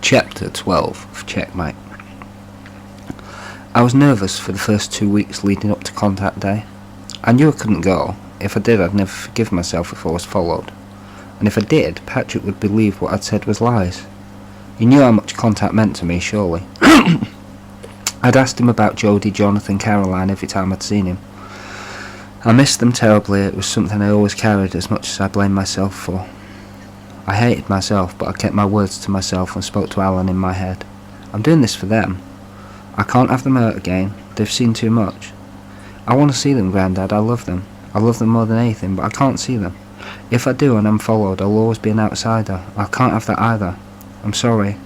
Chapter 12 of Checkmate. I was nervous for the first 2 weeks leading up to contact day. I knew I couldn't go. If I did, I'd never forgive myself if I was followed. And if I did, Patrick would believe what I'd said was lies. He knew how much contact meant to me, surely. I'd asked him about Jodie, Jonathan, Caroline every time I'd seen him. I missed them terribly. It was something I always carried as much as I blamed myself for. I hated myself, but I kept my words to myself and spoke to Alan in my head. I'm doing this for them. I can't have them hurt again. They've seen too much. I want to see them, Grandad. I love them. I love them more than anything, but I can't see them. If I do and I'm followed, I'll always be an outsider. I can't have that either. I'm sorry.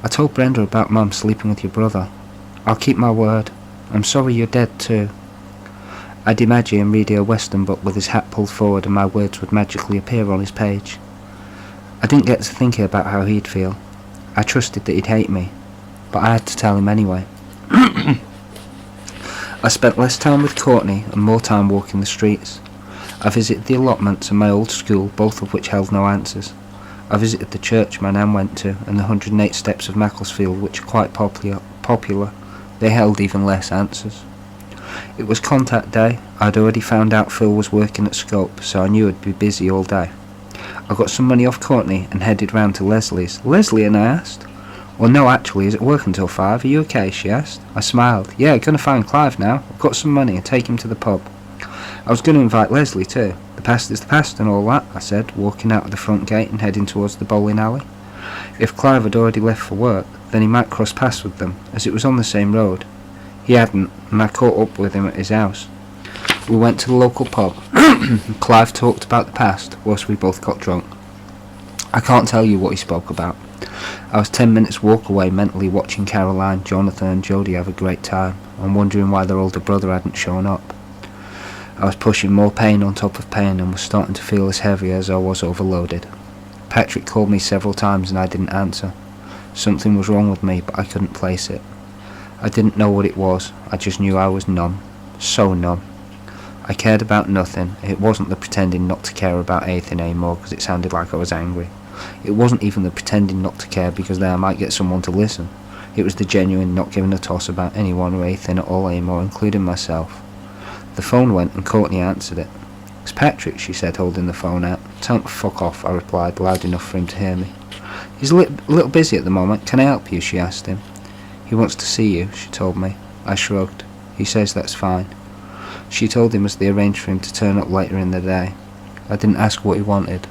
I told Brenda about Mum sleeping with your brother. I'll keep my word. I'm sorry you're dead too. I'd imagine him reading a western book with his hat pulled forward and my words would magically appear on his page. I didn't get to thinking about how he'd feel. I trusted that he'd hate me, but I had to tell him anyway. I spent less time with Courtney and more time walking the streets. I visited the allotments and my old school, both of which held no answers. I visited the church my nan went to and the 108 steps of Macclesfield, which are quite popular. They held even less answers. It was contact day. I'd already found out Phil was working at Scope, so I knew I'd be busy all day. I got some money off Courtney and headed round to Leslie's. Leslie? And I asked. Well, no, actually, is it work until 5? Are you okay? She asked. I smiled. Yeah, gonna find Clive now. I've got some money and take him to the pub. I was gonna invite Leslie too. The past is the past and all that, I said, walking out of the front gate and heading towards the bowling alley. If Clive had already left for work, then he might cross paths with them, as it was on the same road. He hadn't, and I caught up with him at his house. We went to the local pub. Clive talked about the past, whilst we both got drunk. I can't tell you what he spoke about. I was 10 minutes walk away mentally watching Caroline, Jonathan and Jodie have a great time, and wondering why their older brother hadn't shown up. I was pushing more pain on top of pain and was starting to feel as heavy as I was overloaded. Patrick called me several times and I didn't answer. Something was wrong with me, but I couldn't place it. I didn't know what it was. I just knew I was numb. So numb. I cared about nothing. It wasn't the pretending not to care about anything anymore because it sounded like I was angry. It wasn't even the pretending not to care because then I might get someone to listen. It was the genuine not giving a toss about anyone or anything at all anymore, including myself. The phone went and Courtney answered it. It's Patrick, she said, holding the phone out. Tell him to fuck off, I replied, loud enough for him to hear me. He's a little busy at the moment. Can I help you? She asked him. He wants to see you, she told me. I shrugged. He says that's fine. She told him as they arranged for him to turn up later in the day. I didn't ask what he wanted.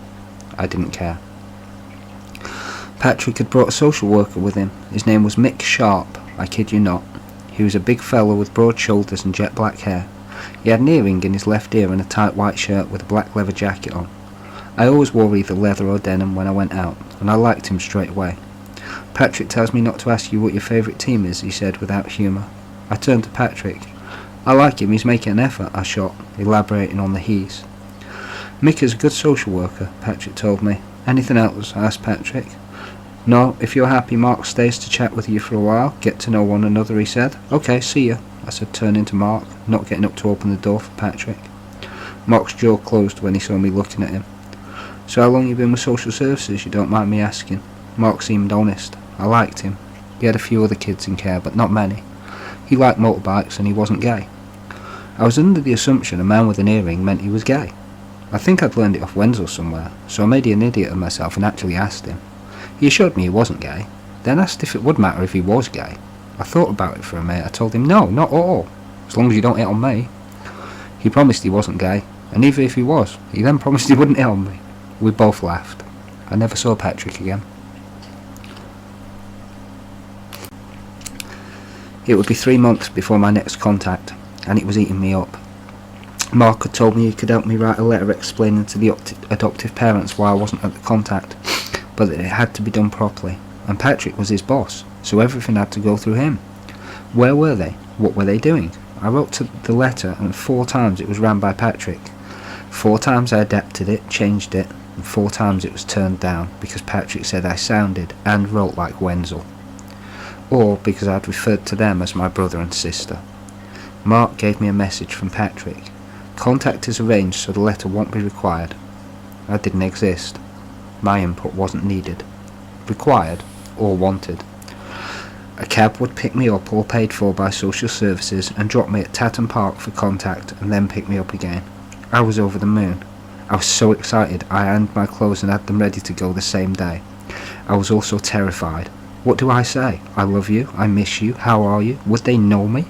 I didn't care. Patrick had brought a social worker with him. His name was Mick Sharp, I kid you not. He was a big fellow with broad shoulders and jet black hair. He had an earring in his left ear and a tight white shirt with a black leather jacket on. I always wore either leather or denim when I went out, and I liked him straight away. Patrick tells me not to ask you what your favourite team is, he said without humour. I turned to Patrick. I like him, he's making an effort, I shot, elaborating on the he's. Mick is a good social worker, Patrick told me. Anything else? I asked Patrick. No, if you're happy, Mark stays to chat with you for a while, get to know one another, he said. Okay, see ya, I said, turning to Mark, not getting up to open the door for Patrick. Mark's jaw closed when he saw me looking at him. So how long you been with social services, you don't mind me asking? Mark seemed honest. I liked him. He had a few other kids in care, but not many. He liked motorbikes and he wasn't gay. I was under the assumption a man with an earring meant he was gay. I think I'd learned it off Wenzel somewhere, so I made an idiot of myself and actually asked him. He assured me he wasn't gay, then asked if it would matter if he was gay. I thought about it for a minute. I told him no, not at all, as long as you don't hit on me. He promised he wasn't gay, and even if he was, he then promised he wouldn't hit on me. We both laughed. I never saw Patrick again. It would be 3 months before my next contact, and it was eating me up. Mark had told me he could help me write a letter explaining to the adoptive parents why I wasn't at the contact, but that it had to be done properly, and Patrick was his boss, so everything had to go through him. Where were they? What were they doing? I wrote to the letter, and 4 times it was ran by Patrick. 4 times I adapted it, changed it, and 4 times it was turned down, because Patrick said I sounded and wrote like Wenzel. Or because I'd referred to them as my brother and sister. Mark gave me a message from Patrick. Contact is arranged so the letter won't be required. I didn't exist. My input wasn't needed. Required? or wanted. A cab would pick me up, all paid for by social services, and drop me at Tatton Park for contact, and then pick me up again. I was over the moon. I was so excited I ironed my clothes and had them ready to go the same day. I was also terrified. What do I say? I love you, I miss you, how are you? Would they know me?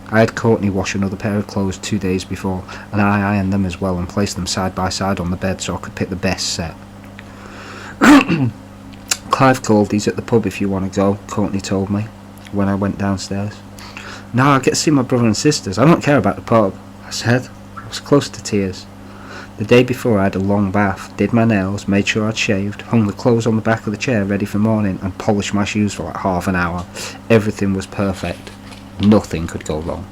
I had Courtney wash another pair of clothes 2 days before, and I ironed them as well and placed them side by side on the bed so I could pick the best set. Clive called, he's at the pub if you want to go, Courtney told me when I went downstairs. No, I get to see my brother and sisters, I don't care about the pub, I said. I was close to tears. The day before I had a long bath, did my nails, made sure I'd shaved, hung the clothes on the back of the chair ready for morning, and polished my shoes for like half an hour. Everything was perfect. Nothing could go wrong.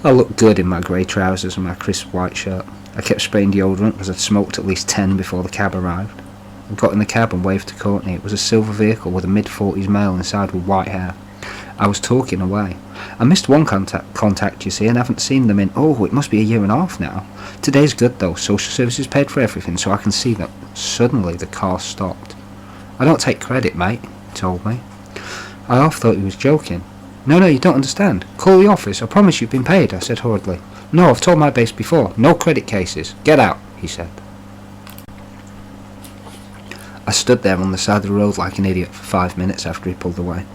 I looked good in my grey trousers and my crisp white shirt. I kept spraying deodorant because I'd smoked at least 10 before the cab arrived. I got in the cab and waved to Courtney. It was a silver vehicle with a mid-40s male inside with white hair. I was talking away. I missed one contact, you see, and haven't seen them in, it must be a year and a half now. Today's good though, social services paid for everything, so I can see them. Suddenly the car stopped. I don't take credit, mate, he told me. I half thought he was joking. No, you don't understand. Call the office, I promise you've been paid, I said hurriedly. No, I've told my base before, no credit cases. Get out, he said. I stood there on the side of the road like an idiot for 5 minutes after he pulled away.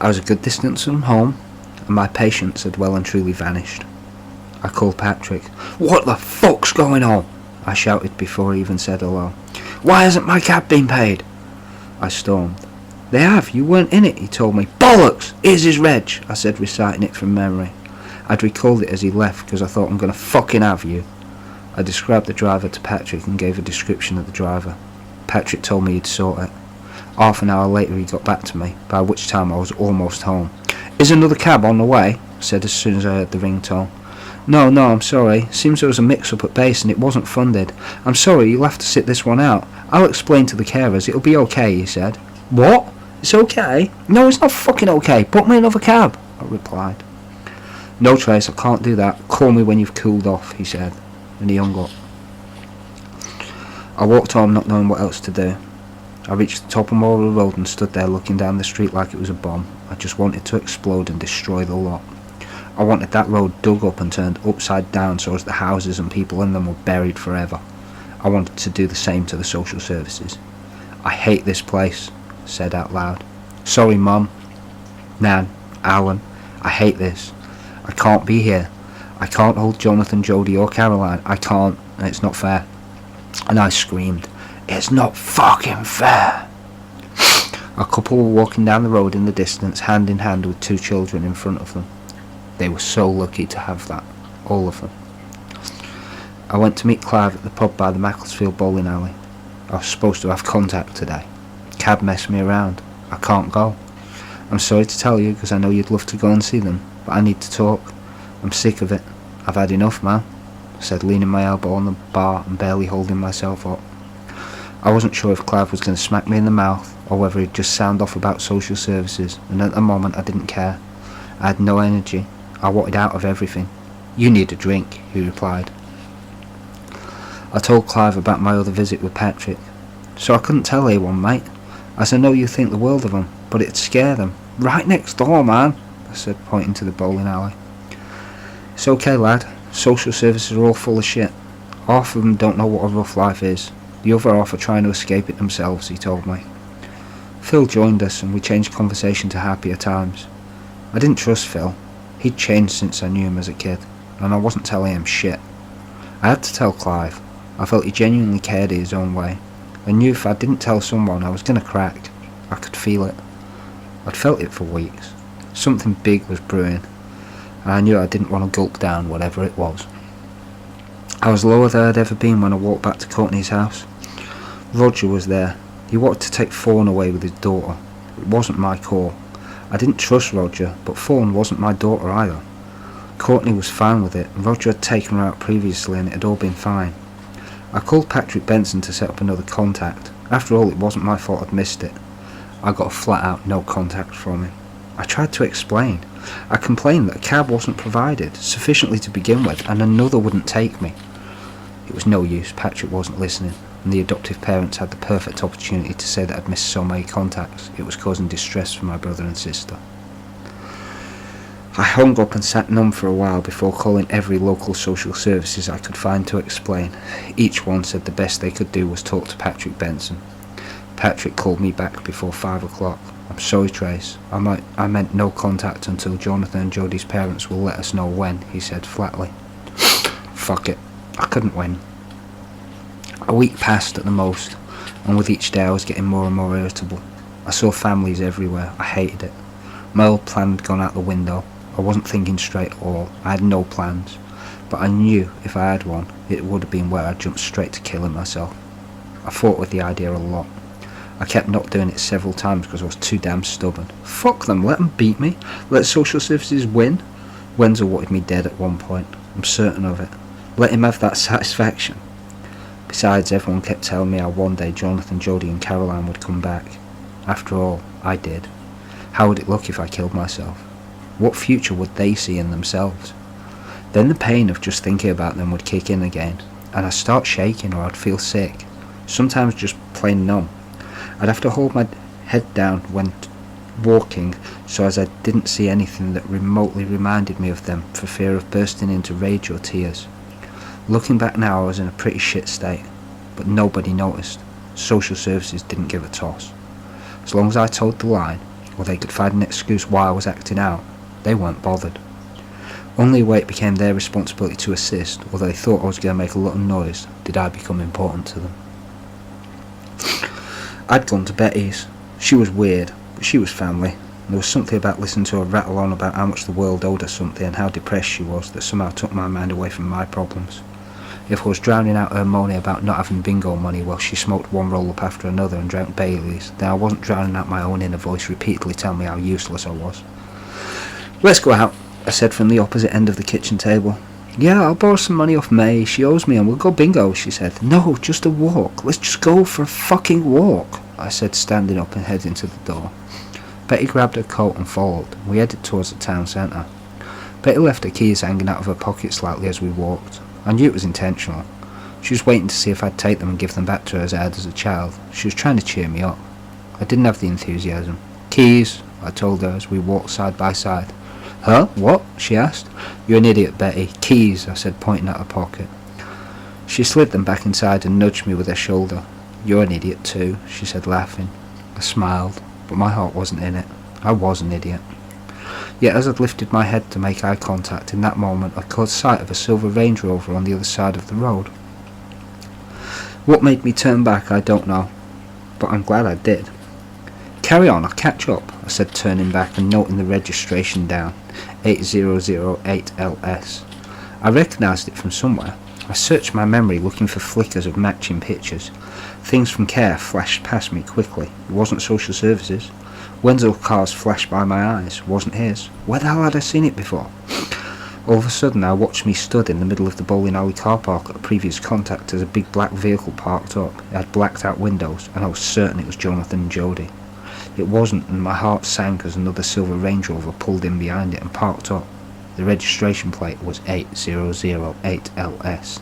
I was a good distance from home, and my patience had well and truly vanished. I called Patrick. What the fuck's going on? I shouted before he even said hello. Why hasn't my cab been paid? I stormed. They have, you weren't in it, he told me. Bollocks! Here's his reg, I said, reciting it from memory. I'd recalled it as he left because I thought, I'm going to fucking have you. I described the driver to Patrick and gave a description of the driver. Patrick told me he'd sort it. Half an hour later he got back to me, by which time I was almost home. Is another cab on the way? I said as soon as I heard the ringtone. No, I'm sorry. Seems there was a mix-up at base and it wasn't funded. I'm sorry, you'll have to sit this one out. I'll explain to the carers, it'll be okay, he said. What? It's okay? No, it's not fucking okay. Book me another cab, I replied. No, Trace, I can't do that. Call me when you've cooled off, he said, and he hung up. I walked home not knowing what else to do. I reached the top of Morwell Road and stood there looking down the street like it was a bomb. I just wanted to explode and destroy the lot. I wanted that road dug up and turned upside down so as the houses and people in them were buried forever. I wanted to do the same to the social services. I hate this place, I said out loud. Sorry, Mum, Nan, Alan, I hate this. I can't be here. I can't hold Jonathan, Jodie or Caroline. I can't, and it's not fair. And I screamed, it's not fucking fair. A couple were walking down the road in the distance, hand in hand with 2 children in front of them. They were so lucky to have that, all of them. I went to meet Clive at the pub by the Macclesfield bowling alley. I was supposed to have contact today. Cab messed me around. I can't go. I'm sorry to tell you because I know you'd love to go and see them, but I need to talk. I'm sick of it. I've had enough, man, I said, leaning my elbow on the bar and barely holding myself up. I wasn't sure if Clive was going to smack me in the mouth or whether he'd just sound off about social services, and at the moment I didn't care. I had no energy. I wanted out of everything. You need a drink, he replied. I told Clive about my other visit with Patrick. So I couldn't tell A1, mate, as I know you think the world of them, but it'd scare them. Right next door, man, I said, pointing to the bowling alley. It's okay, lad. Social services are all full of shit. Half of them don't know what a rough life is. The other half are trying to escape it themselves, he told me. Phil joined us and we changed conversation to happier times. I didn't trust Phil. He'd changed since I knew him as a kid, and I wasn't telling him shit. I had to tell Clive. I felt he genuinely cared in his own way. I knew if I didn't tell someone I was going to crack. I could feel it. I'd felt it for weeks. Something big was brewing, and I knew I didn't want to gulp down whatever it was. I was lower than I'd ever been when I walked back to Courtney's house. Roger was there. He wanted to take Fawn away with his daughter. It wasn't my call. I didn't trust Roger, but Fawn wasn't my daughter either. Courtney was fine with it, and Roger had taken her out previously and it had all been fine. I called Patrick Benson to set up another contact. After all, it wasn't my fault I'd missed it. I got a flat out no contact from him. I tried to explain. I complained that a cab wasn't provided, sufficiently to begin with, and another wouldn't take me. It was no use, Patrick wasn't listening. and the adoptive parents had the perfect opportunity to say that I'd missed so many contacts it was causing distress for my brother and sister. I hung up and sat numb for a while before calling every local social services I could find to explain. Each one said the best they could do was talk to Patrick Benson. Patrick called me back before 5 o'clock. "I'm sorry, Trace. I meant no contact until Jonathan and Jodie's parents will let us know when," he said flatly. Fuck it. I couldn't win. A week passed at the most, and with each day I was getting more and more irritable. I saw families everywhere. I hated it. My old plan had gone out the window. I wasn't thinking straight at all. I had no plans. But I knew if I had one, it would have been where I jumped straight to killing myself. I fought with the idea a lot. I kept not doing it several times because I was too damn stubborn. Fuck them, let them beat me. Let social services win. Wenzel wanted me dead at one point. I'm certain of it. Let him have that satisfaction. Besides, everyone kept telling me how one day Jonathan, Jodie and Caroline would come back. After all, I did. How would it look if I killed myself? What future would they see in themselves? Then the pain of just thinking about them would kick in again, and I'd start shaking or I'd feel sick. Sometimes just plain numb. I'd have to hold my head down when walking so as I didn't see anything that remotely reminded me of them for fear of bursting into rage or tears. Looking back now, I was in a pretty shit state, but nobody noticed. Social services didn't give a toss. As long as I told the line, or they could find an excuse why I was acting out, they weren't bothered. Only when it became their responsibility to assist, or they thought I was going to make a lot of noise, did I become important to them. I'd gone to Betty's. She was weird, but she was family. There was something about listening to her rattle on about how much the world owed her something and how depressed she was that somehow took my mind away from my problems. If I was drowning out her moaning about not having bingo money while she smoked one roll-up after another and drank Baileys, then I wasn't drowning out my own inner voice repeatedly telling me how useless I was. "Let's go out," I said from the opposite end of the kitchen table. "Yeah, I'll borrow some money off May. She owes me and we'll go bingo," she said. "No, just a walk. Let's just go for a fucking walk," I said, standing up and heading to the door. Betty grabbed her coat and followed. We headed towards the town centre. Betty left her keys hanging out of her pocket slightly as we walked. I knew it was intentional. She was waiting to see if I'd take them and give them back to her as I had as a child. She was trying to cheer me up. I didn't have the enthusiasm. "Keys," I told her as we walked side by side. "Huh? What?" she asked. "You're an idiot, Betty. Keys," I said, pointing at her pocket. She slid them back inside and nudged me with her shoulder. "You're an idiot too," she said, laughing. I smiled, but my heart wasn't in it. I was an idiot. Yet as I'd lifted my head to make eye contact, in that moment I caught sight of a silver Range Rover on the other side of the road. What made me turn back, I don't know, but I'm glad I did. "Carry on, I'll catch up," I said, turning back and noting the registration down, 8008LS. I recognised it from somewhere. I searched my memory looking for flickers of matching pictures. Things from Care flashed past me quickly. It wasn't social services. Wenzel's cars flashed by my eyes. It wasn't his. Where the hell had I seen it before? All of a sudden I watched me stood in the middle of the bowling alley car park at a previous contact as a big black vehicle parked up. It had blacked out windows and I was certain it was Jonathan and Jodie. It wasn't, and my heart sank as another silver Range Rover pulled in behind it and parked up. The registration plate was 8008LS,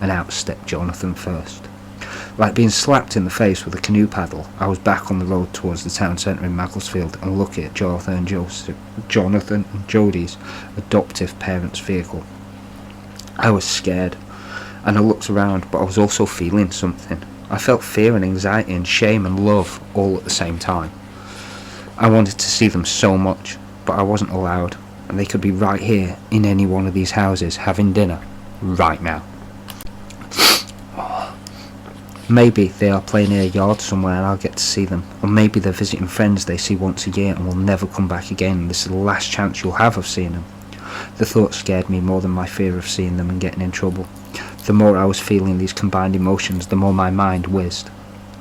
and out stepped Jonathan first. Like being slapped in the face with a canoe paddle, I was back on the road towards the town centre in Macclesfield and looking at Jonathan and Jodie's adoptive parents' vehicle. I was scared, and I looked around, but I was also feeling something. I felt fear and anxiety and shame and love all at the same time. I wanted to see them so much, but I wasn't allowed, and they could be right here in any one of these houses having dinner right now. Maybe they are playing in a yard somewhere and I'll get to see them, or maybe they're visiting friends they see once a year and will never come back again, and this is the last chance you'll have of seeing them. The thought scared me more than my fear of seeing them and getting in trouble. The more I was feeling these combined emotions, the more my mind whizzed.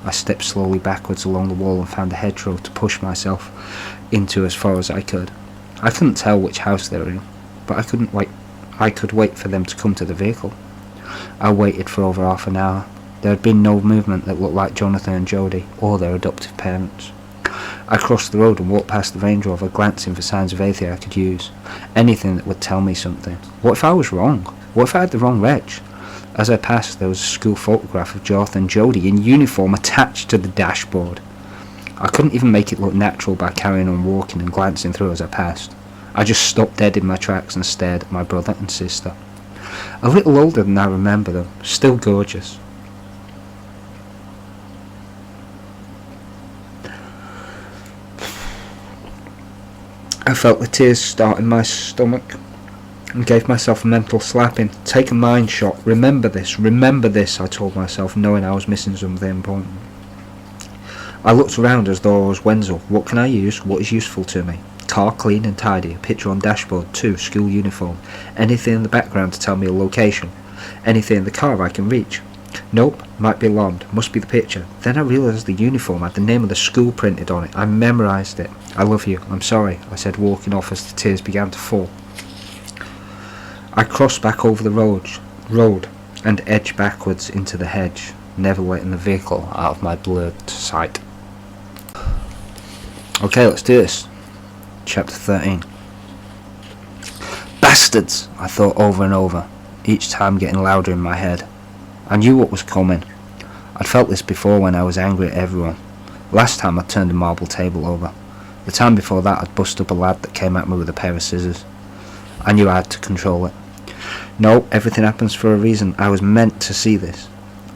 I stepped slowly backwards along the wall and found a hedgerow to push myself into as far as I could. I couldn't tell which house they were in, but I could wait for them to come to the vehicle. I waited for over half an hour. There had been no movement that looked like Jonathan and Jodie, or their adoptive parents. I crossed the road and walked past the Range Rover, glancing for signs of anything I could use. Anything that would tell me something. What if I was wrong? What if I had the wrong reg? As I passed, there was a school photograph of Jonathan and Jodie in uniform attached to the dashboard. I couldn't even make it look natural by carrying on walking and glancing through as I passed. I just stopped dead in my tracks and stared at my brother and sister. A little older than I remember them, still gorgeous. I felt the tears start in my stomach and gave myself a mental slapping. Take a mind shot. Remember this, I told myself, knowing I was missing something important. I looked around as though I was Wenzel. What can I use? What is useful to me? Car clean and tidy, a picture on dashboard, 2, school uniform. Anything in the background to tell me a location. Anything in the car I can reach. Nope, might be alarmed, must be the picture. Then I realised the uniform had the name of the school printed on it. I memorised it. I love you, I'm sorry, I said, walking off as the tears began to fall. I crossed back over the road and edged backwards into the hedge, never letting the vehicle out of my blurred sight. Okay, let's do this. Chapter 13. Bastards, I thought over and over, each time getting louder in my head. I knew what was coming. I'd felt this before when I was angry at everyone. Last time I turned a marble table over. The time before that I'd bust up a lad that came at me with a pair of scissors. I knew I had to control it. No, everything happens for a reason. I was meant to see this.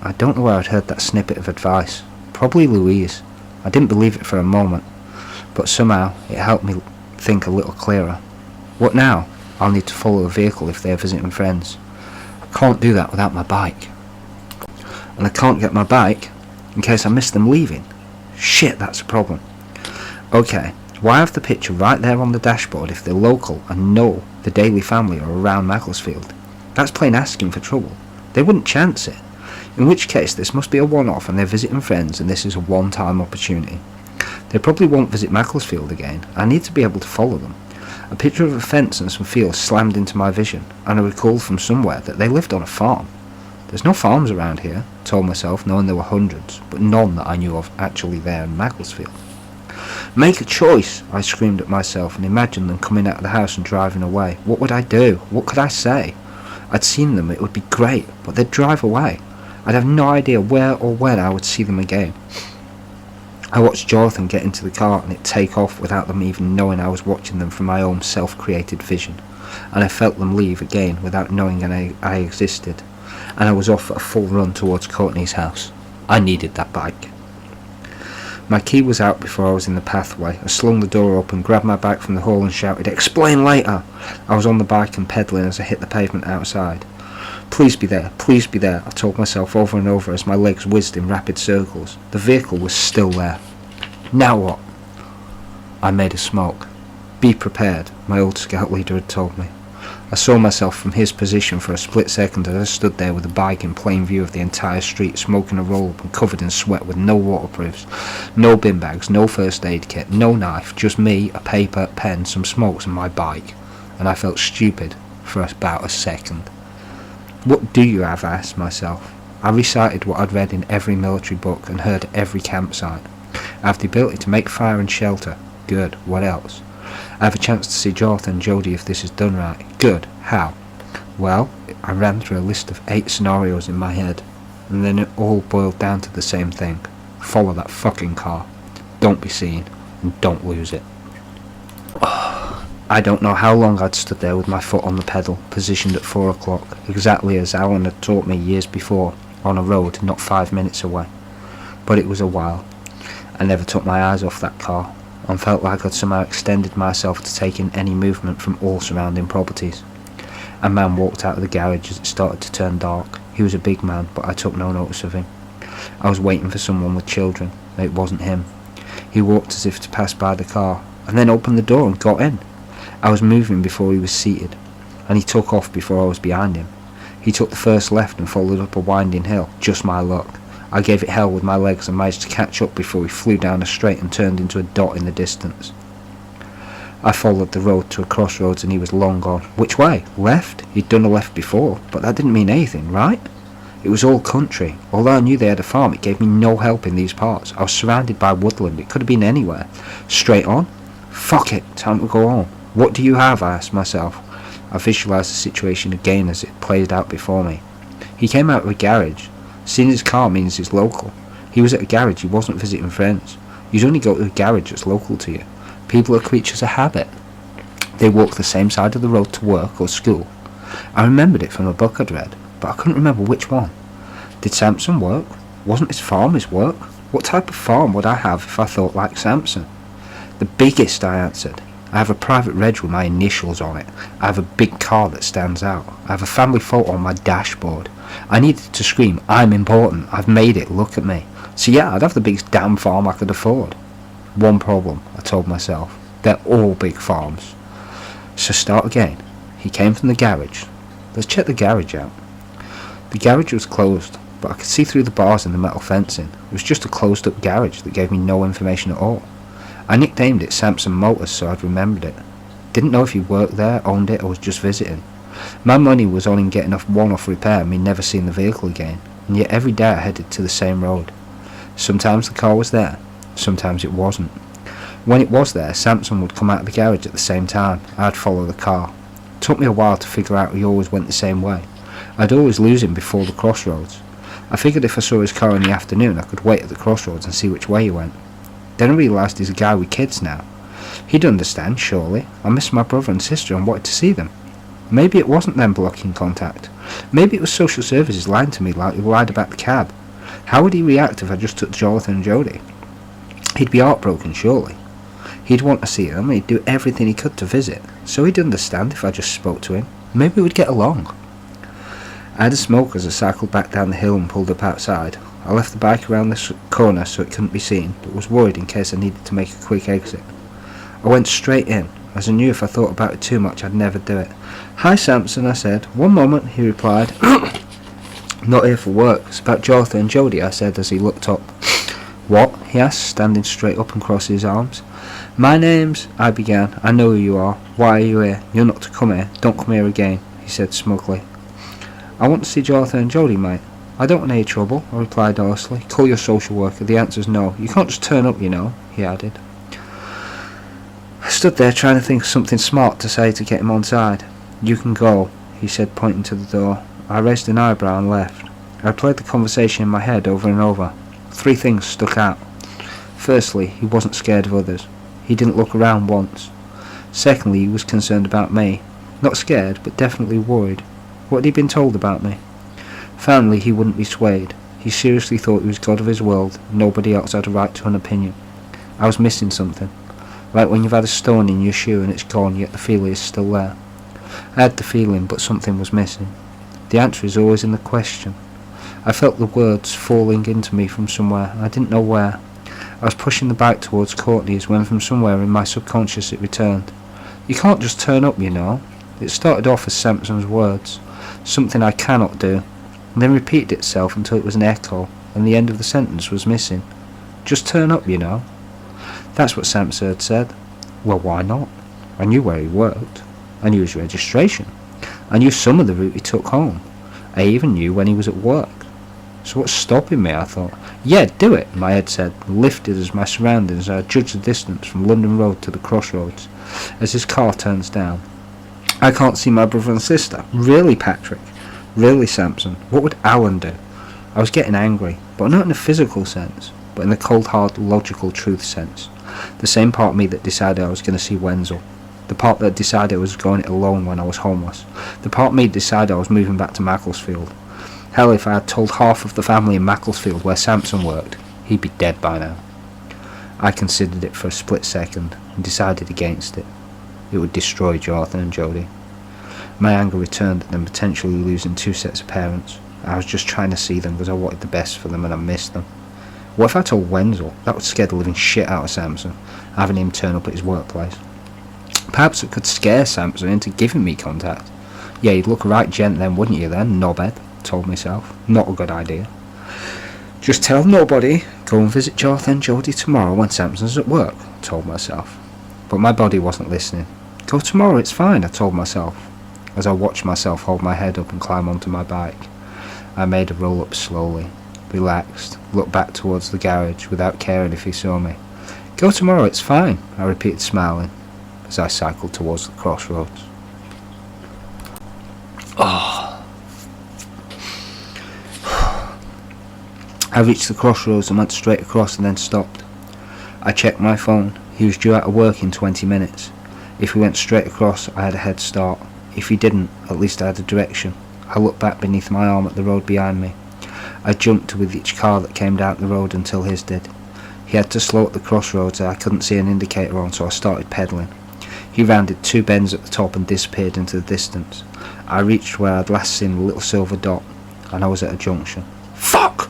I don't know where I'd heard that snippet of advice. Probably Louise. I didn't believe it for a moment, but somehow it helped me think a little clearer. What now? I'll need to follow a vehicle if they're visiting friends. I can't do that without my bike. And I can't get my bike in case I miss them leaving. Shit, that's a problem. Okay, why have the picture right there on the dashboard if they're local and know the Daily family are around Macclesfield? That's plain asking for trouble. They wouldn't chance it. In which case this must be a one-off and they're visiting friends and this is a one-time opportunity. They probably won't visit Macclesfield again. I need to be able to follow them. A picture of a fence and some fields slammed into my vision, and I recalled from somewhere that they lived on a farm. There's no farms around here, I told myself, knowing there were hundreds, but none that I knew of actually there in Macclesfield. Make a choice, I screamed at myself and imagined them coming out of the house and driving away. What would I do? What could I say? I'd seen them, it would be great, but they'd drive away. I'd have no idea where or when I would see them again. I watched Jonathan get into the car and it take off without them even knowing I was watching them from my own self-created vision, and I felt them leave again without knowing I existed, and I was off at a full run towards Courtney's house. I needed that bike. My key was out before I was in the pathway. I slung the door open, grabbed my bike from the hall and shouted, "Explain later!" I was on the bike and pedalling as I hit the pavement outside. Please be there, I told myself over and over as my legs whizzed in rapid circles. The vehicle was still there. Now what? I made a smoke. Be prepared, my old scout leader had told me. I saw myself from his position for a split second as I stood there with a bike in plain view of the entire street, smoking a roll-up and covered in sweat with no waterproofs, no bin bags, no first aid kit, no knife, just me, a paper, pen, some smokes and my bike. And I felt stupid for about a second. What do you have? I asked myself. I recited what I'd read in every military book and heard at every campsite. I have the ability to make fire and shelter. Good. What else? I have a chance to see Jonathan and Jodie if this is done right. Good. How? Well, I ran through a list of 8 scenarios in my head, and then it all boiled down to the same thing. Follow that fucking car. Don't be seen, and don't lose it. I don't know how long I'd stood there with my foot on the pedal, positioned at 4 o'clock, exactly as Alan had taught me years before, on a road not 5 minutes away. But it was a while. I never took my eyes off that car, and felt like I'd somehow extended myself to take in any movement from all surrounding properties. A man walked out of the garage as it started to turn dark. He was a big man, but I took no notice of him. I was waiting for someone with children. It wasn't him. He walked as if to pass by the car, and then opened the door and got in. I was moving before he was seated, and he took off before I was behind him. He took the first left and followed up a winding hill, just my luck. I gave it hell with my legs and managed to catch up before he flew down a straight and turned into a dot in the distance. I followed the road to a crossroads and he was long gone. Which way? Left? He'd done a left before, but that didn't mean anything, right? It was all country. Although I knew they had a farm, it gave me no help in these parts. I was surrounded by woodland. It could have been anywhere. Straight on? Fuck it, time to go on. What do you have? I asked myself. I visualised the situation again as it played out before me. He came out of a garage. Seeing his car means he's local. He was at a garage, he wasn't visiting friends. You'd only go to a garage that's local to you. People are creatures of habit. They walk the same side of the road to work or school. I remembered it from a book I'd read, but I couldn't remember which one. Did Samson work? Wasn't his farm his work? What type of farm would I have if I thought like Samson? The biggest, I answered. I have a private reg with my initials on it. I have a big car that stands out. I have a family photo on my dashboard. I needed to scream, I'm important, I've made it, look at me. So yeah, I'd have the biggest damn farm I could afford. One problem, I told myself. They're all big farms. So start again. He came from the garage. Let's check the garage out. The garage was closed, but I could see through the bars and the metal fencing. It was just a closed up garage that gave me no information at all. I nicknamed it Samson Motors so I'd remembered it. Didn't know if he worked there, owned it, or was just visiting. My money was on him getting off one-off repair and me never seeing the vehicle again, and yet every day I headed to the same road. Sometimes the car was there, sometimes it wasn't. When it was there, Samson would come out of the garage at the same time. I'd follow the car. It took me a while to figure out he always went the same way. I'd always lose him before the crossroads. I figured if I saw his car in the afternoon I could wait at the crossroads and see which way he went. Then I realised he's a guy with kids now. He'd understand, surely. I missed my brother and sister and wanted to see them. Maybe it wasn't them blocking contact. Maybe it was social services lying to me like they lied about the cab. How would he react if I just took Jonathan and Jodie? He'd be heartbroken, surely. He'd want to see them and he'd do everything he could to visit, so he'd understand if I just spoke to him. Maybe we'd get along. I had a smoke as I cycled back down the hill and pulled up outside. I left the bike around the corner so it couldn't be seen, but was worried in case I needed to make a quick exit. I went straight in, as I knew if I thought about it too much I'd never do it. "Hi Samson," I said. "One moment," he replied. "Not here for work. It's about Jonathan and Jodie," I said as he looked up. "What?" he asked, standing straight up and crossing his arms. "My name's—" I began. "I know who you are. Why are you here? You're not to come here. Don't come here again," he said smugly. "I want to see Jonathan and Jodie, mate." "I don't want any trouble," I replied hoarsely. "Call your social worker. The answer's no. You can't just turn up, you know," he added. I stood there trying to think of something smart to say to get him on side. "You can go," he said, pointing to the door. I raised an eyebrow and left. I played the conversation in my head over and over. 3 things stuck out. Firstly, he wasn't scared of others. He didn't look around once. Secondly, he was concerned about me. Not scared, but definitely worried. What had he been told about me? Finally, he wouldn't be swayed. He seriously thought he was God of his world. Nobody else had a right to an opinion. I was missing something. Like when you've had a stone in your shoe and it's gone, yet the feeling is still there. I had the feeling, but something was missing. The answer is always in the question. I felt the words falling into me from somewhere. I didn't know where. I was pushing the bike towards Courtney's when from somewhere in my subconscious it returned. "You can't just turn up, you know." It started off as Samson's words. Something I cannot do. And then repeated itself until it was an echo, and the end of the sentence was missing. "Just turn up, you know." That's what Samson had said. Well, why not? I knew where he worked. I knew his registration. I knew some of the route he took home. I even knew when he was at work. So what's stopping me, I thought. "Yeah, do it," my head said, lifted as my surroundings. I judged the distance from London Road to the crossroads as his car turns down. "I can't see my brother and sister." "Really, Patrick? Really, Samson? What would Alan do?" I was getting angry, but not in a physical sense, but in the cold hard logical truth sense. The same part of me that decided I was going to see Wenzel. The part that decided I was going it alone when I was homeless. The part of me decided I was moving back to Macclesfield. Hell, if I had told half of the family in Macclesfield where Samson worked, he'd be dead by now. I considered it for a split second and decided against it. It would destroy Jonathan and Jodie. My anger returned at them potentially losing 2 sets of parents. I was just trying to see them because I wanted the best for them and I missed them. What if I told Wenzel? That would scare the living shit out of Samson, having him turn up at his workplace. Perhaps it could scare Samson into giving me contact. Yeah, you'd look a right gent then, wouldn't you then, knobhead? Told myself. Not a good idea. Just tell nobody. Go and visit Jonathan and Jodie tomorrow when Samson's at work, told myself. But my body wasn't listening. Go tomorrow, it's fine, I told myself, as I watched myself hold my head up and climb onto my bike. I made a roll up slowly, relaxed, looked back towards the garage without caring if he saw me. Go tomorrow, it's fine, I repeated smiling, as I cycled towards the crossroads. reached the crossroads and went straight across and then stopped. I checked my phone. He was due out of work in 20 minutes. If he went straight across, I had a head start. If he didn't, at least I had a direction. I looked back beneath my arm at the road behind me. I jumped with each car that came down the road until his did. He had to slow at the crossroads and I couldn't see an indicator on, so I started pedalling. He rounded 2 bends at the top and disappeared into the distance. I reached where I'd last seen the little silver dot, and I was at a junction. Fuck!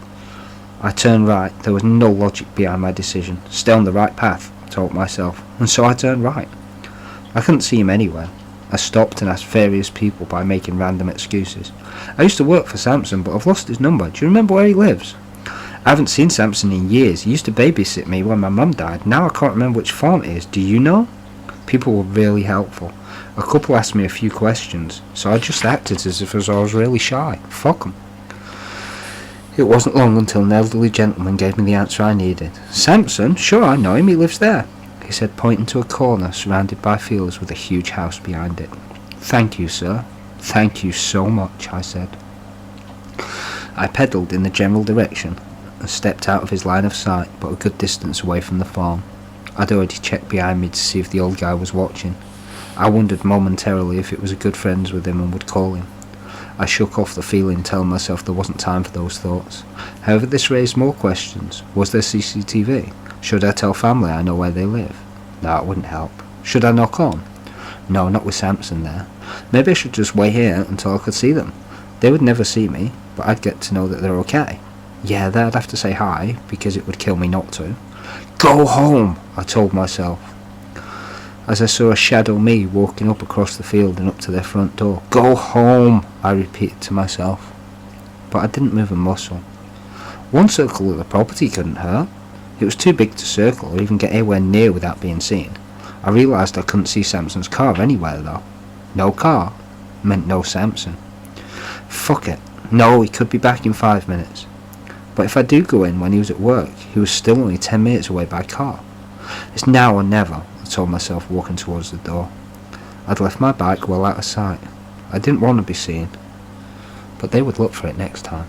I turned right. There was no logic behind my decision. Stay on the right path, I told myself, and so I turned right. I couldn't see him anywhere. I stopped and asked various people by making random excuses. I used to work for Samson, but I've lost his number. Do you remember where he lives? I haven't seen Samson in years. He used to babysit me when my mum died. Now I can't remember which farm it is. Do you know? People were really helpful. A couple asked me a few questions, so I just acted as if I was really shy. Fuck 'em. It wasn't long until an elderly gentleman gave me the answer I needed. Samson? Sure, I know him. He lives there, he said, pointing to a corner surrounded by fields with a huge house behind it. Thank you, sir. Thank you so much, I said. I pedalled in the general direction and stepped out of his line of sight, but a good distance away from the farm. I'd already checked behind me to see if the old guy was watching. I wondered momentarily if it was a good friends with him and would call him. I shook off the feeling, telling myself there wasn't time for those thoughts. However, this raised more questions. Was there CCTV? Should I tell family I know where they live? No, it wouldn't help. Should I knock on? No, not with Samson there. Maybe I should just wait here until I could see them. They would never see me, but I'd get to know that they're okay. Yeah, they'd have to say hi, because it would kill me not to. Go home, I told myself, as I saw a shadow me walking up across the field and up to their front door. Go home, I repeated to myself. But I didn't move a muscle. One circle of the property couldn't hurt. It was too big to circle or even get anywhere near without being seen. I realised I couldn't see Samson's car anywhere though. No car meant no Samson. Fuck it. No, he could be back in 5 minutes. But if I do go in when he was at work, he was still only 10 minutes away by car. It's now or never, I told myself, walking towards the door. I'd left my bike well out of sight. I didn't want to be seen, but they would look for it next time.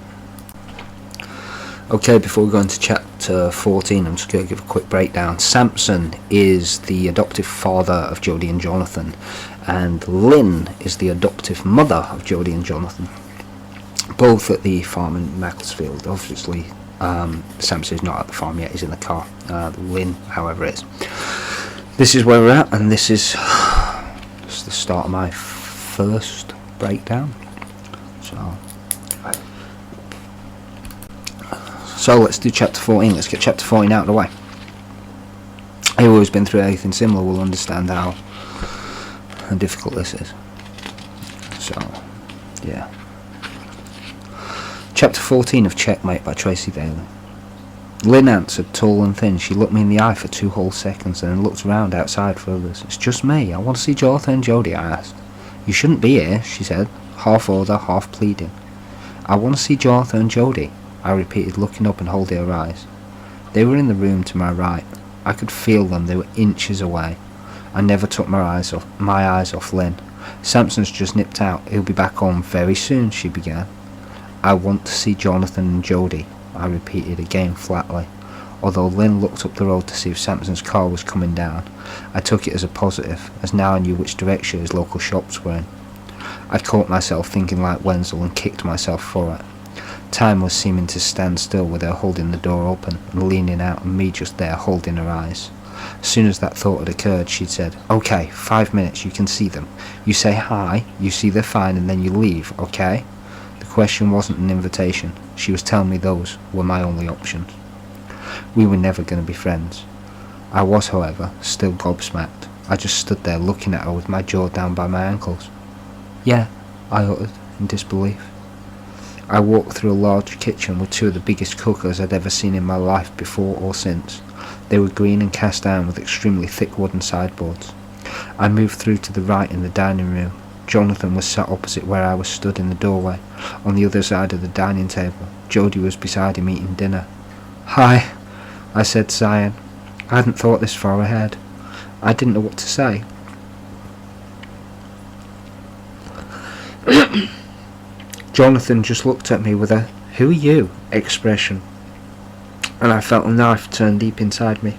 Okay, before we go into chapter 14, I'm just going to give a quick breakdown. Samson is the adoptive father of Jodie and Jonathan, and Lynn is the adoptive mother of Jodie and Jonathan, both at the farm in Macclesfield. Obviously, Samson is not at the farm yet, he's in the car. Lynn, however, is. This is where we're at, and this is just the start of my first breakdown. So let's do chapter 14. Let's get chapter 14 out of the way. Anyone who's been through anything similar will understand how difficult this is. So, yeah. Chapter 14 of Checkmate by Tracy Daly. Lynn answered, tall and thin. She looked me in the eye for 2 whole seconds and then looked around outside for others. It's just me. I want to see Jonathan and Jodie, I asked. You shouldn't be here, she said, half order, half pleading. I want to see Jonathan and Jodie, I repeated, looking up and holding her eyes. They were in the room to my right. I could feel them. They were inches away. I never took my eyes off Lynn. Samson's just nipped out. He'll be back home very soon, she began. I want to see Jonathan and Jodie, I repeated again flatly. Although Lynn looked up the road to see if Samson's car was coming down, I took it as a positive, as now I knew which direction his local shops were in. I caught myself thinking like Wenzel and kicked myself for it. Time was seeming to stand still with her holding the door open and leaning out and me just there holding her eyes. As soon as that thought had occurred, she'd said, okay, 5 minutes, you can see them. You say hi, you see they're fine, and then you leave, okay? The question wasn't an invitation. She was telling me those were my only options. We were never going to be friends. I was, however, still gobsmacked. I just stood there looking at her with my jaw down by my ankles. Yeah, I uttered, in disbelief. I walked through a large kitchen with 2 of the biggest cookers I'd ever seen in my life before or since. They were green and cast iron with extremely thick wooden sideboards. I moved through to the right in the dining room. Jonathan was sat opposite where I was stood in the doorway, on the other side of the dining table. Jodie was beside him eating dinner. Hi, I said, sighing. I hadn't thought this far ahead. I didn't know what to say. Jonathan just looked at me with a "who are you" expression. and I felt a knife turn deep inside me.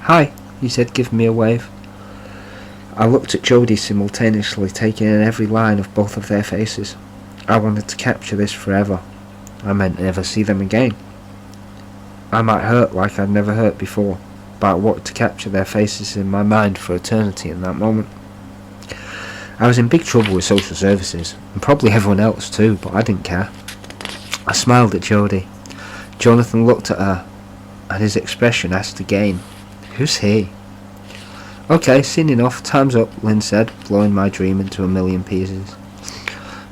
"Hi," he said, giving me a wave. I looked at Jodie, simultaneously taking in every line of both of their faces. I wanted to capture this forever. I meant never see them again. I might hurt like I'd never hurt before, but I wanted to capture their faces in my mind for eternity in that moment. I was in big trouble with social services, and probably everyone else too, but I didn't care. I smiled at Jodie. Jonathan looked at her, and his expression asked again, "Who's he?" "Okay, seen enough, time's up," Lynn said, blowing my dream into a million pieces.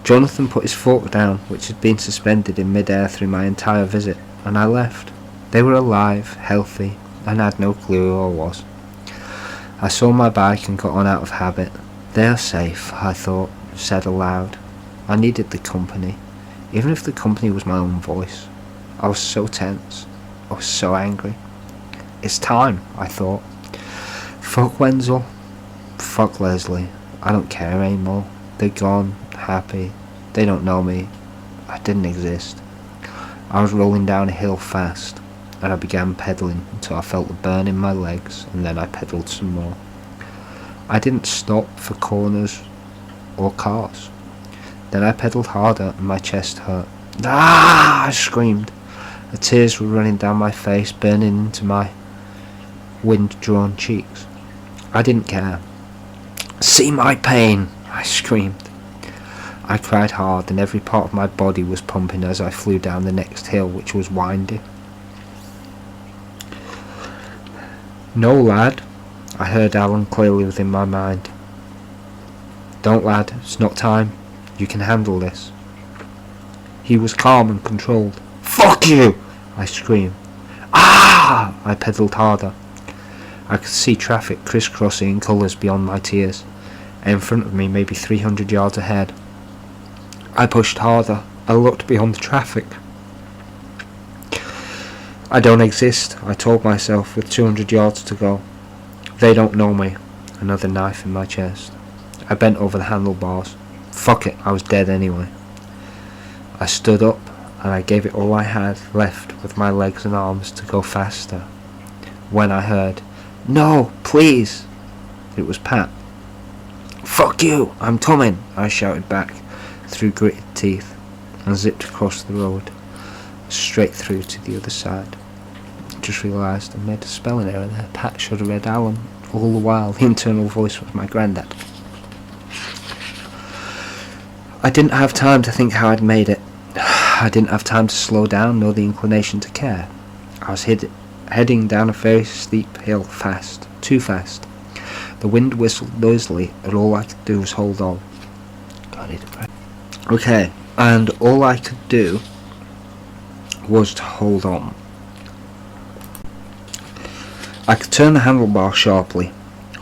Jonathan put his fork down, which had been suspended in mid-air through my entire visit, and I left. They were alive, healthy, and I had no clue who I was. I saw my bike and got on out of habit. They are safe, I thought, said aloud. I needed the company, even if the company was my own voice. I was so tense. I was so angry. It's time, I thought. Fuck Wenzel. Fuck Leslie. I don't care anymore. They're gone, happy. They don't know me. I didn't exist. I was rolling down a hill fast, and I began pedalling until I felt the burn in my legs, and then I pedalled some more. I didn't stop for corners or cars. Then I pedalled harder and my chest hurt. "Ah!" I screamed. The tears were running down my face, burning into my wind-drawn cheeks. I didn't care. "See my pain!" I screamed. I cried hard, and every part of my body was pumping as I flew down the next hill, which was windy. "No, lad," I heard Alan clearly within my mind. "Don't, lad, it's not time. You can handle this." He was calm and controlled. "Fuck you!" I screamed. "Ah!" I pedalled harder. I could see traffic crisscrossing in colours beyond my tears, and in front of me, maybe 300 yards ahead. I pushed harder. I looked beyond the traffic. I don't exist, I told myself, with 200 yards to go. They don't know me. Another knife in my chest. I bent over the handlebars. Fuck it, I was dead anyway. I stood up, and I gave it all I had left with my legs and arms to go faster. When I heard, "No, please!" It was Pat. "Fuck you, I'm coming!" I shouted back through gritted teeth, and zipped across the road, straight through to the other side. I just realised I made a spelling error there. Pat should have read Alan. All the while, the internal voice was my granddad. I didn't have time to think how I'd made it. I didn't have time to slow down, nor the inclination to care. I was heading down a very steep hill fast, too fast. The wind whistled noisily, and all I could do was hold on. I need a break. Okay, and all I could do was to hold on. I could turn the handlebar sharply.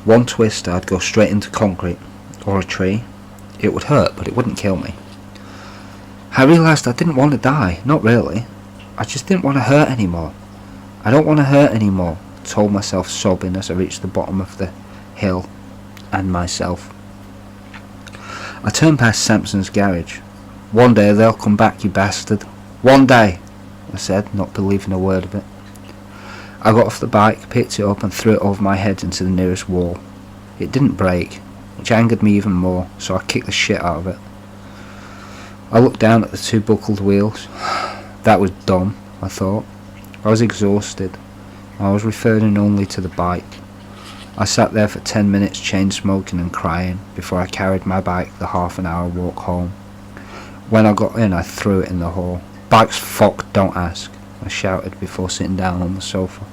One twist, I'd go straight into concrete, or a tree. It would hurt, but it wouldn't kill me. I realised I didn't want to die, not really. I just didn't want to hurt anymore. I don't want to hurt anymore, I told myself, sobbing as I reached the bottom of the hill, and myself. I turned past Sampson's garage. "One day they'll come back, you bastard. One day," I said, not believing a word of it. I got off the bike, picked it up and threw it over my head into the nearest wall. It didn't break, which angered me even more, so I kicked the shit out of it. I looked down at the two buckled wheels. That was dumb, I thought. I was exhausted. I was referring only to the bike. I sat there for 10 minutes chain smoking and crying before I carried my bike the half-an-hour walk home. When I got in, I threw it in the hall. "Bike's fucked, don't ask," I shouted before sitting down on the sofa.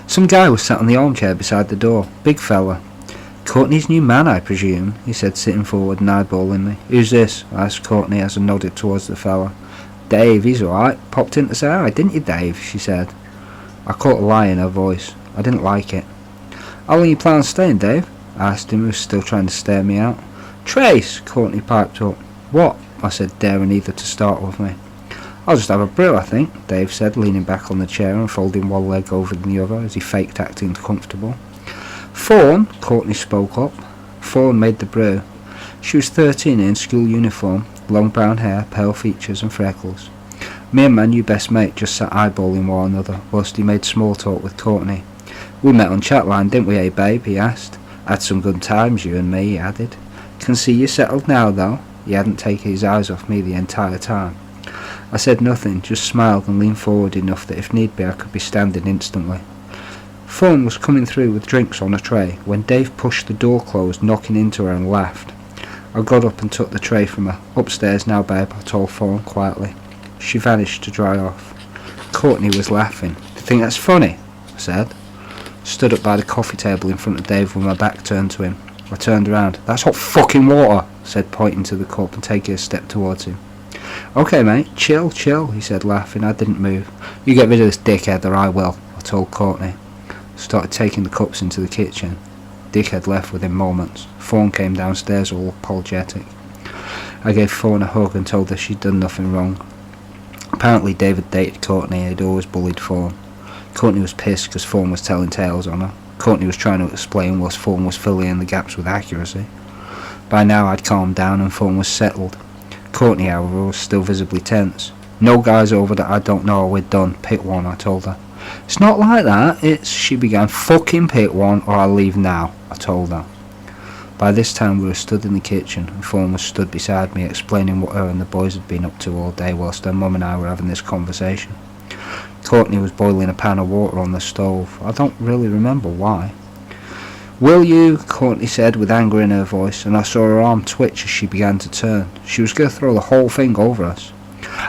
Some guy was sat on the armchair beside the door. Big fella. "Courtney's new man, I presume," he said, sitting forward and eyeballing me. "Who's this?" I asked Courtney as I nodded towards the fella. "Dave, he's alright. Popped in to say hi, didn't you, Dave?" she said. I caught a lie in her voice. I didn't like it. "How long you plan on staying, Dave?" I asked him, who was still trying to stare me out. "Trace," Courtney piped up. "What?" I said, daring either to start with me. "I'll just have a brew, I think," Dave said, leaning back on the chair and folding one leg over the other as he faked acting comfortable. "Fawn," Courtney spoke up. Fawn made the brew. She was 13 in school uniform, long brown hair, pale features and freckles. Me and my new best mate just sat eyeballing one another whilst he made small talk with Courtney. We met on Chatline, didn't we, babe? He asked. Had some good times, you and me, he added. Can see you settled now, though. He hadn't taken his eyes off me the entire time. I said nothing, just smiled and leaned forward enough that if need be I could be standing instantly. Fawn was coming through with drinks on a tray when Dave pushed the door closed, knocking into her, and laughed. I got up and took the tray from her. Upstairs now, babe, I told Fawn quietly. She vanished to dry off. Courtney was laughing. "You think that's funny?" I said. Stood up by the coffee table in front of Dave with my back turned to him. I turned around. "That's hot fucking water," I said, pointing to the cup and taking a step towards him. "Okay, mate, chill, he said, laughing. I didn't move. "You get rid of this dickhead or I will," I told Courtney. Started taking the cups into the kitchen. Dickhead left within moments. Fawn came downstairs all apologetic. I gave Fawn a hug and told her she'd done nothing wrong. Apparently David dated Courtney and had always bullied Fawn. Courtney was pissed because Fawn was telling tales on her. Courtney was trying to explain whilst Fawn was filling in the gaps with accuracy. By now I'd calmed down and Fawn was settled. Courtney, however, was still visibly tense. "No guys over that I don't know, we're done. Pick one," I told her. "It's not like that, it's," she began. "Fucking pick one or I'll leave now," I told her. By this time we were stood in the kitchen and Fawn was stood beside me explaining what her and the boys had been up to all day whilst her mum and I were having this conversation. Courtney was boiling a pan of water on the stove. I don't really remember why. "Will you?" Courtney said with anger in her voice, and I saw her arm twitch as she began to turn. She was going to throw the whole thing over us.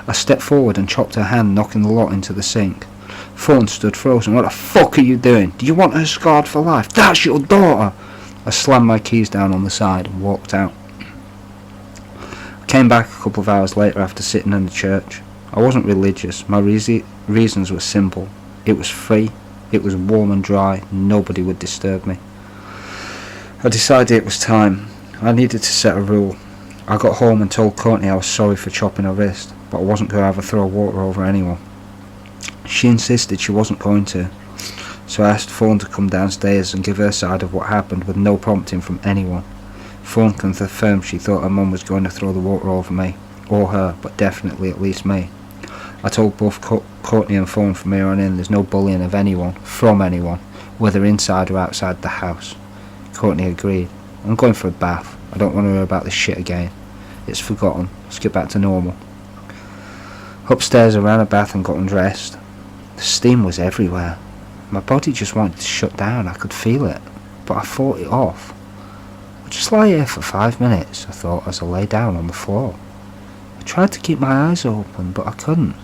I stepped forward and chopped her hand, knocking the lot into the sink. Fawn stood frozen. "What the fuck are you doing? Do you want her scarred for life? That's your daughter!" I slammed my keys down on the side and walked out. I came back a couple of hours later after sitting in the church. I wasn't religious. My reasons were simple. It was free, it was warm and dry, nobody would disturb me. I decided it was time. I needed to set a rule. I got home and told Courtney I was sorry for chopping her wrist, but I wasn't going to have her throw water over anyone. She insisted she wasn't going to, so I asked Fawn to come downstairs and give her side of what happened with no prompting from anyone. Fawn confirmed she thought her mum was going to throw the water over me, or her, but definitely at least me. I told both Courtney and Fawn from here on in there's no bullying of anyone, from anyone, whether inside or outside the house. Courtney agreed. "I'm going for a bath. I don't want to hear about this shit again. It's forgotten. Let's get back to normal." Upstairs I ran a bath and got undressed. The steam was everywhere. My body just wanted to shut down. I could feel it, but I fought it off. "I'll just lie here for 5 minutes," I thought as I lay down on the floor. I tried to keep my eyes open, but I couldn't,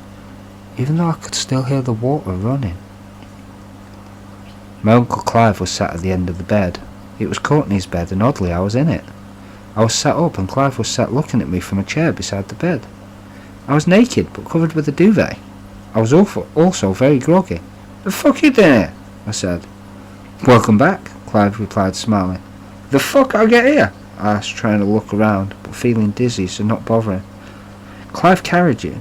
even though I could still hear the water running. My Uncle Clive was sat at the end of the bed. It was Courtney's bed, and oddly I was in it. I was sat up and Clive was sat looking at me from a chair beside the bed. I was naked but covered with a duvet. I was also very groggy. "The fuck you doing here?" I said. "Welcome back," Clive replied, smiling. "The fuck I get here?" I asked, trying to look around but feeling dizzy, so not bothering. "Clive carried you.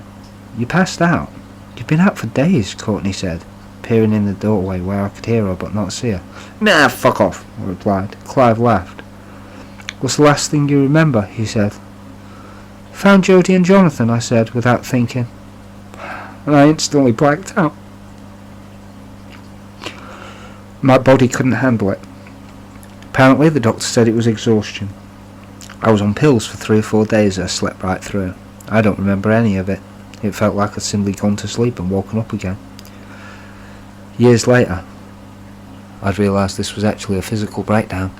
You passed out. You've been out for days," Courtney said, peering in the doorway where I could hear her but not see her. "Nah, fuck off," I replied. Clive laughed. "What's the last thing you remember?" he said. "Found Jodie and Jonathan," I said without thinking, and I instantly blacked out. My body couldn't handle it. Apparently the doctor said it was exhaustion. I was on pills for 3 or 4 days and I slept right through. I don't remember any of it. It felt like I'd simply gone to sleep and woken up again. Years later, I'd realised this was actually a physical breakdown.